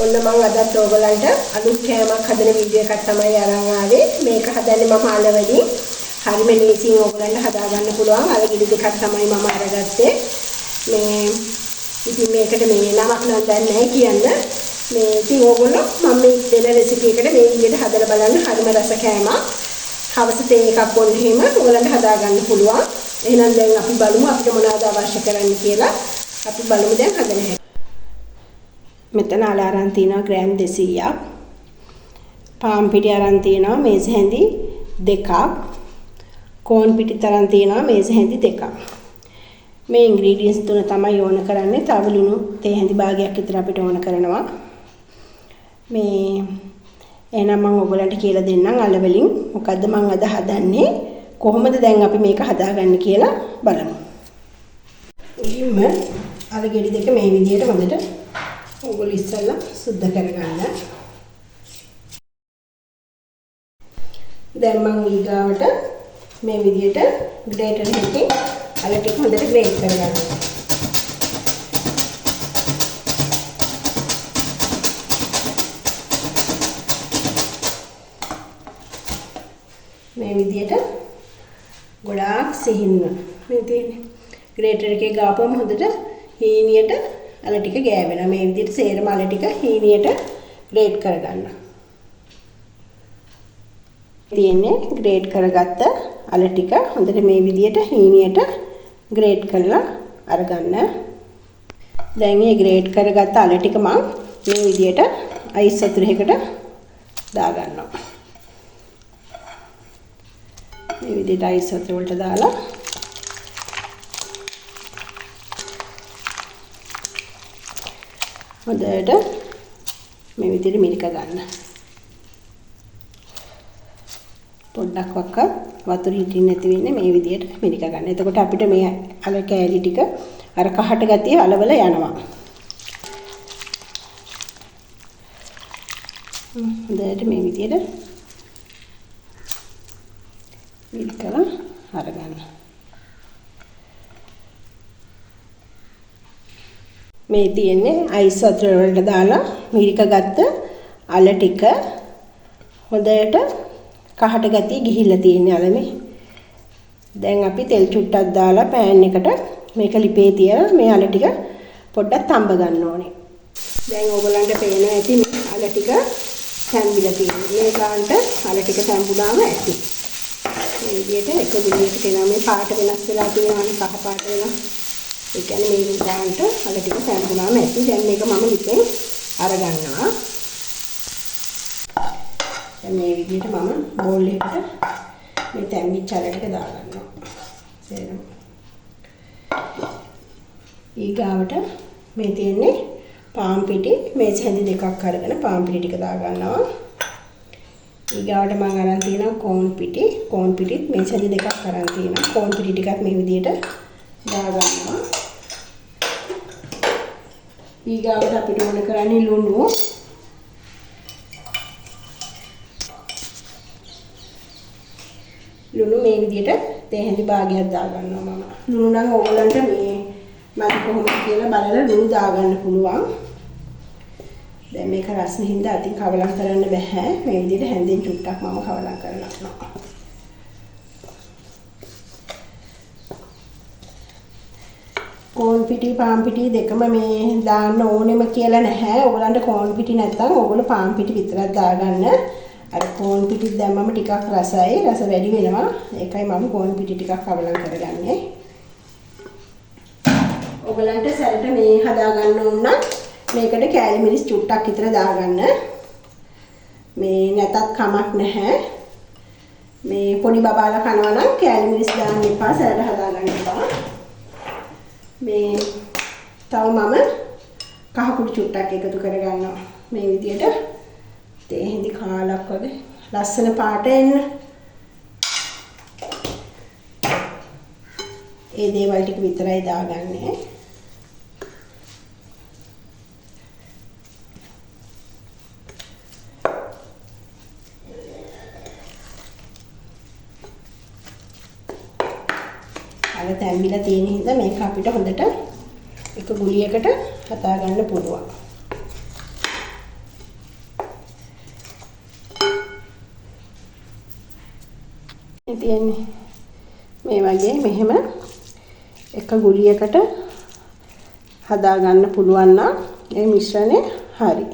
ඔන්න මම අදත් ඔයගලන්ට අලුත් කෑමක් හදන වීඩියෝ එකක් තමයි අරන් ආවේ. මේක හදන්නේ මම අලවලින්. හරිම ලේසියෙන් ඔයගලන්ට හදා ගන්න පුළුවන්. අලගිරි දෙකක් තමයි මම අරගත්තේ. මේ ඉතින් මේකට මේ නමක් නම් දන්නේ නැහැ කියන්න. මේ ඉතින් ඕගොල්ලෝ මම මේ දෙන රෙසිපි එකට මේ විදිහට හදලා බලන්න. හරිම රස කෑමක්. හවස තේ එකක් බොන්න හැම ඔයගලන්ට හදා ගන්න පුළුවන්. එහෙනම් දැන් අපි බලමු අපිට මොනවද අවශ්‍ය කරන්නේ කියලා. අපි බලමු දැන් හදන හැටි. මෙතන අරන් තියනවා ග්‍රෑම් 200ක්. පාන් පිටි අරන් තියනවා මේස හැඳි 2ක්. කෝන් පිටි තරම් තියනවා මේස හැඳි 2ක්. මේ ඉන්ග්‍රීඩියන්ට්ස් තුන තමයි ඕන කරන්නේ. තව ලුණු තේ හැඳි භාගයක් විතර අපිට ඕන කරනවා. මේ එහෙනම් මම ඔයගලන්ට කියලා දෙන්නම් අලවලින් මොකද්ද මම අද හදන්නේ කොහොමද දැන් අපි මේක හදාගන්නේ කියලා බලමු. ඉතින්ම අර ගෙඩි දෙක මේ විදිහට හොඳට ඔයගොල්ලෝ ඉස්සෙල්ලා සුද්ධ කරගන්න. දැන් මම ඊගාවට මේ විදිහට ග්‍රේටර් එකකින් අල ටික හොඳට ග්‍රේට් කරගන්නවා. මේ විදිහට ගොඩාක් සිහින්න මේ තියෙන්නේ. ග්‍රේටර් එකේ ගාපුවම හොඳට හීනියට අල ටික ගෑවෙනවා. මේ විදිහට සේරම අල ටික හීනියට ග්‍රේට් කරගන්න. තියෙන්නේ ග්‍රේට් කරගත්ත අල ටික හොඳට මේ විදිහට හීනියට ග්‍රේට් කරලා අරගන්න. දැන් මේ ග්‍රේට් කරගත්ත අල ටික මම මේ විදිහට අයිස් වතුරයකට දාගන්නවා. මේ විදිහට අයිස් වතුර වලට දාලා හොඳට මේ විදිහට මිරික ගන්න. පොඩ්ඩක් වතුර හිටින්න නැති වෙන්නේ මේ විදිහට මිරික ගන්න. එතකොට අපිට මේ අල කෑලි ටික අර කහට ගතිය අලවල යනවා. හොඳට මේ විදිහට මිරිකලා අරගන්න. මේ තියෙන්නේ අයිස් වතුර වලට දාලා මිරික ගත්ත අල ටික හොඳට කහට ගතිය ගිහිල්ලා තියෙන්නේ අලමේ. දැන් අපි තෙල් චුට්ටක් දාලා පෑන් එකට මේක ලිපේ තියලා මේ අල ටික පොඩ්ඩක් තඹ ගන්න ඕනේ. දැන් ඕගලන්ට පේනවා ඇති මේ අල ටික තැම්බිලා තියෙන්නේ. මේ ගානට අල ටික තැම්බුනාම ඇති. මේ විදිහට එක විදිහට එනවා මේ පාට වෙනස් වෙලා තියෙනවානේ කහ පාට වෙනවා. ඒ කියන්නේ මේ ගානට අල ටික තැම්බුනාම ඇති. දැන් මේක මම ලිපෙන් අරගන්නවා. දැන් මේ විදිහට මම බෝල් එකකට මේ තැම්බිච්ච අල ටික දාගන්නවා. සේරම. ඊගාවට මේ තියෙන්නේ පාන් පිටි මේස හැඳි දෙකක් අරගෙන පාන් පිටි ටික දාගන්නවා. ඊගාවට මම අරන් තියෙනවා කෝන් පිටි. කෝන් පිටිත් මේස හැඳි දෙකක් අරන් තියෙනවා. කෝන් පිටි ටිකත් මේ විදිහට දාගන්නවා. ඊගාවට අපිට ඕන කරන්නේ ලුණු. ලුණු මේ විදිහට තේ හැඳි භාගයක් දාගන්නවා මම. ලුණු නම් ඕගලන්ට මේ මම කොහොමද කියලා බලලා ලුණු දාගන්න පුළුවන්. දැන් මේක රස්නේ හින්දා අතින් කවලම් කරන්න බෑ. මේ විදිහට හැඳින් චුට්ටක් මම කවලම් කරනවා. කෝන් පිටි පාන් පිටි දෙකම මේ දාන්න ඕනෙම කියලා නැහැ. ඕගලන්ට කෝන් පිටි නැත්නම් ඕගොල්ලෝ පාන් පිටි විතරක් දාගන්න. අර කෝන් පිටි දැම්මම ටිකක් රසයි. රස වැඩි වෙනවා. ඒකයි මම කෝන් පිටි ටිකක් කවලම් කරගන්නේ. ඕගලන්ට සැරට මේ හදා ගන්න ඕන නම් මේකට කෑලි මිරිස් චුට්ටක් විතර දාගන්න. මේ නැතත් කමක් නැහැ. මේ පොඩි බබාලා කනවා නම් කෑලි මිරිස් දාන්න එපා. සැරට හදා ගන්න එපා. මේ තව මම කහ කුඩු චුට්ටක් එකතු කරගන්නවා. මේ විදිහට තේ හැඳි කාලක් වගේ ලස්සන පාට එන්න. ඒ දේවල් ටික විතරයි දාගන්නේ. අර තැම්බිලා තියෙන හින්දා මේක අපිට හොඳට එක ගුලියකට හදා ගන්න පුළුවන්. තියෙන්නේ මේ වගේ මෙහෙම එක ගුලියකට හදා ගන්න පුළුවන් නම් මේ මිශ්‍රණය හරි.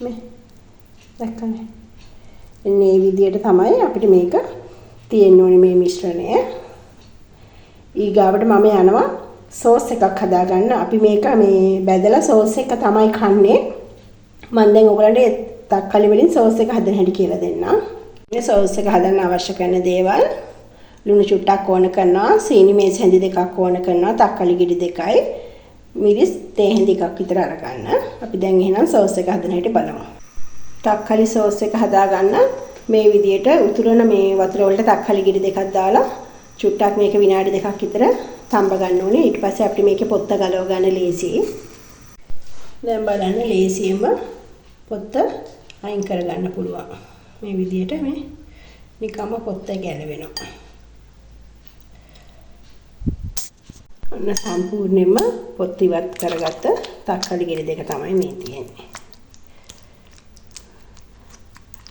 මේ දැක්කනේ. මේ විදිහට තමයි අපිට මේක තියෙන්න ඕනේ මේ මිශ්‍රණය. ඊගාවට මම යනවා සෝස් එකක් හදා ගන්න. අපි මේක මේ බැදලා සෝස් එක තමයි කන්නේ. මම දැන් ඔයගලන්ට තක්කාලි වලින් සෝස් එක හදන්න හැටි කියලා දෙන්නම්. මේ සෝස් එක හදන්න අවශ්‍ය කරන දේවල් ලුණු චුට්ටක් ඕන කරනවා, සීනි මේස් හැඳි දෙකක් ඕන කරනවා, තක්කාලි ගෙඩි දෙකයි, මිරිස් තේ හැඳි එකක් විතර අරගන්න. අපි දැන් එහෙනම් සෝස් එක හදන හැටි බලමු. තක්කාලි සෝස් එක හදා ගන්න මේ විදියට උතුරන මේ වතුර වලට තක්කාලි ගෙඩි දෙකක් දාලා චුට්ටක් මේක විනාඩි දෙකක් විතර තඹ ගන්න ඕනේ. ඊට පස්සේ අපිට මේකේ පොත්ත ගලව ගන්න ලේසියි. දැන් බලන්න ලේසියෙන්ම පොත්ත අයින් කර ගන්න පුළුවන්. මේ විදියට මේ නිකම්ම පොත්ත ගැලවෙනවා. ඔන්න සම්පූර්ණයෙන්ම පොත් ඉවත් කරගත්ත තක්කාලි ගෙඩි දෙක තමයි මේ තියෙන්නේ.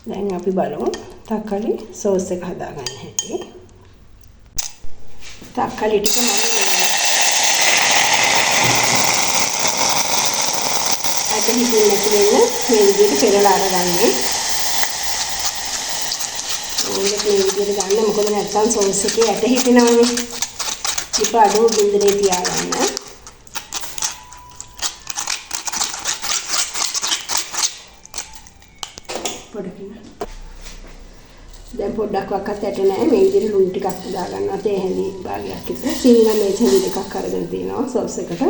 දැන් අපි බලමු තක්කාලි සෝස් එක හදා ගන්න හැටි. තක්කාලි ටික මම අද හිතේ නැති වෙන මේ විදිහට පෙරලා අරගන්නේ. ඕනෙත් මේ විදිහට ගන්න මොකද නැත්තම් සෝස් එකේ ඇට හිටිනවනේ. ටික අඩු බින්දරේ තියාගන්න. පොඩකින්. දැන් පොඩ්ඩක් වක්කත් ඇට නැහැ. මේ විදිහට ලුණු ටිකක් දා ගන්නවා. තේ හැඳි භාගයක් විතර. සීනි මේ හැඳි දෙකක් අරගෙන තිනවා සෝස් එකට.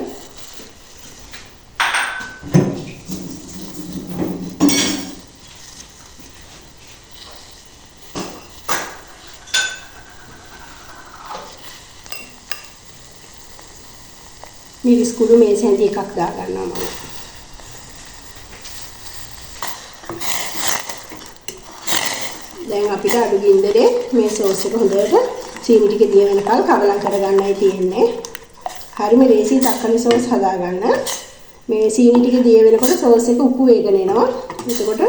මිරිස් කුඩු මේ හැඳි එකක් දා ගන්නවා මම. දැන් අපිට අඩු ගින්දරේ මේ සෝස් එක හොඳට සීනි ටික දිය වෙනකල් කවලම් කරගන්නයි තියෙන්නේ. හරිම ලේසි තක්කාලි සෝස් හදා ගන්න. මේ සීනි ටික දිය වෙනකොට සෝස් එක උක්කු වේගන එනවා. එතකොට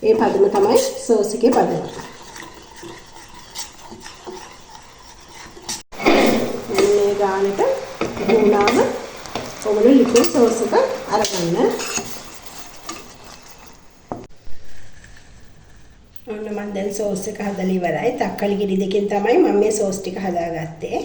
ඒ පදම තමයි සෝස් එකේ පදම. මේ ගානට වුණාම ඔයගොල්ලෝ ලිපේ සෝස් එක අරගන්න. ඔන්න මම දැන් සෝස් එක හදලා ඉවරයි. තක්කාලි ගෙඩි දෙකෙන් තමයි මම මේ සෝස් ටික හදාගත්තේ.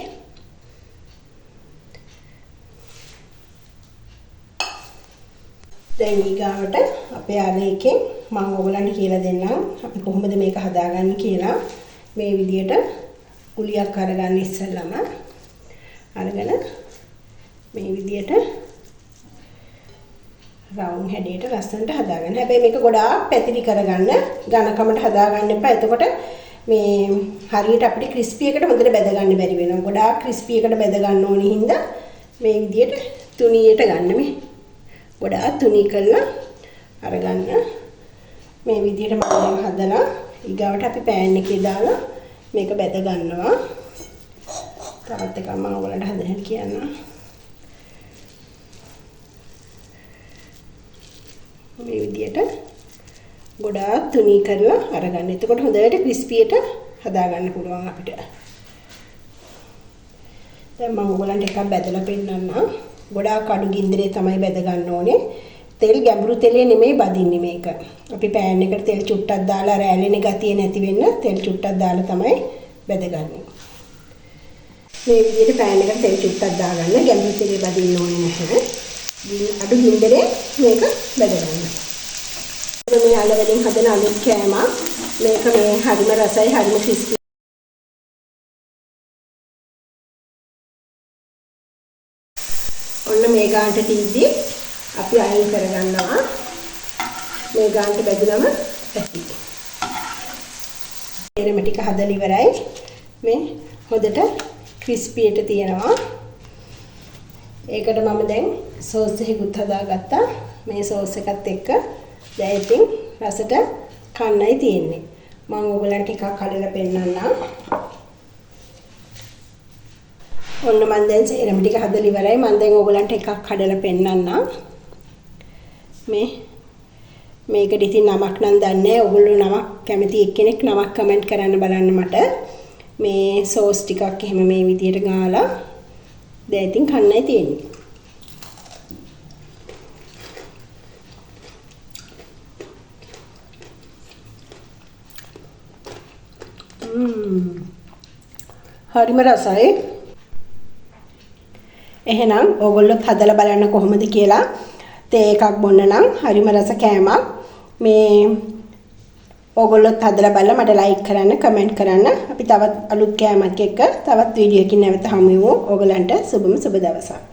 දැන් ඊගාවට අපේ අරේකෙන් මම ඔයගලන්ට කියලා දෙන්නම් අපි කොහොමද මේක හදාගන්නේ කියලා. මේ විදියට කුලියක් අරගන්න ඉස්සෙල්ලම අරගෙන මේ විදියට රවුම් හැඩයට ලස්සනට හදාගන්න. හැබැයි මේක ගොඩාක් පැතිරි කරගන්න ඝනකමට හදාගන්න එපා. එතකොට මේ හරියට අපිට ක්‍රිස්පි එකට හොඳට බැද ගන්න බැරි වෙනවා. ගොඩාක් ක්‍රිස්පි එකට බැද ගන්න ඕනේ හින්දා මේ විදියට තුනියට ගන්න මේ. ගොඩාක් තුනී කරලා අරගන්න. මේ විදියට මම හදලා ඊගාවට අපි පෑන් එකේ දාලා මේක බැද ගන්නවා. තවත් එකක් මම ඔයාලට හදන්න කියන්නම්. මේ විදියට ගොඩාක් තුනී කරලා අරගන්න. එතකොට හොඳට ක්‍රිස්පියට හදා ගන්න පුළුවන් අපිට. දැන් මම ඔයගලන්ට එකක් බැදලා පෙන්නන්නම්. ගොඩාක් අඩු ගින්දරේ තමයි බැද ගන්න ඕනේ. තෙල් ගැඹුරු තෙලේ නෙමෙයි බදින්නේ මේක. අපි පෑන් එකට තෙල් චුට්ටක් දාලා රැළෙන ගතිය නැති වෙන්න තෙල් චුට්ටක් දාලා තමයි බැදගන්නේ. මේ විදිහට පෑන් එකට තෙල් චුට්ටක් දාගන්න. ගැඹුරු තෙලේ බදින්න ඕනේ නැහැ. අඩු ගින්දරේ මේක බැදගන්න. මේ අල වලින් හදන අලුත් කෑම මේක මේ හරිම රසයි හරිම ක්‍රිස්පි. ඔන්න මේ ගානට තීද්දි අපි අයින් කරගන්නවා. මේ ගානට බැදුනම ඇති. එරෙම ටික හදලා ඉවරයි. මේ හොඳට ක්‍රිස්පියට තියෙනවා. ඒකට මම දැන් සෝස් එකකුත් හදාගත්තා. මේ සෝස් එකත් එක්ක දැන් ඉතින් රසට කන්නයි තියෙන්නේ. මම ඔයගලන්ට ටිකක් හදලා පෙන්නන්නම්. ඔන්න මම දැන් සේරම ටික හදලා ඉවරයි. මම දැන් ඔයගලන්ට එකක් හදලා පෙන්නන්නම්. මේකට ඉතින් නමක් නම් දන්නේ නැහැ. ඔයගොල්ලෝ නමක් කැමති එක්කෙනෙක් නමක් කමෙන්ට් කරන්න බලන්න මට. මේ සෝස් ටිකක් එහෙම මේ විදියට ගාලා දැන් ඉතින් කන්නයි තියෙන්නේ. හරිම රසයි. එහෙනම් ඕගොල්ලොත් හදලා බලන්න කොහොමද කියලා. තේ එකක් බොන්න නම් හරිම රස කෑමක්. මේ ඕගොල්ලොත් හදලා බලලා මට ලයික් කරන්න, කමෙන්ට් කරන්න. අපි තවත් අලුත් කෑමක් එක්ක තවත් වීඩියෝ එකකින් නැවත හමු වෙමු. ඕගලන්ට සුබම සුබ දවසක්.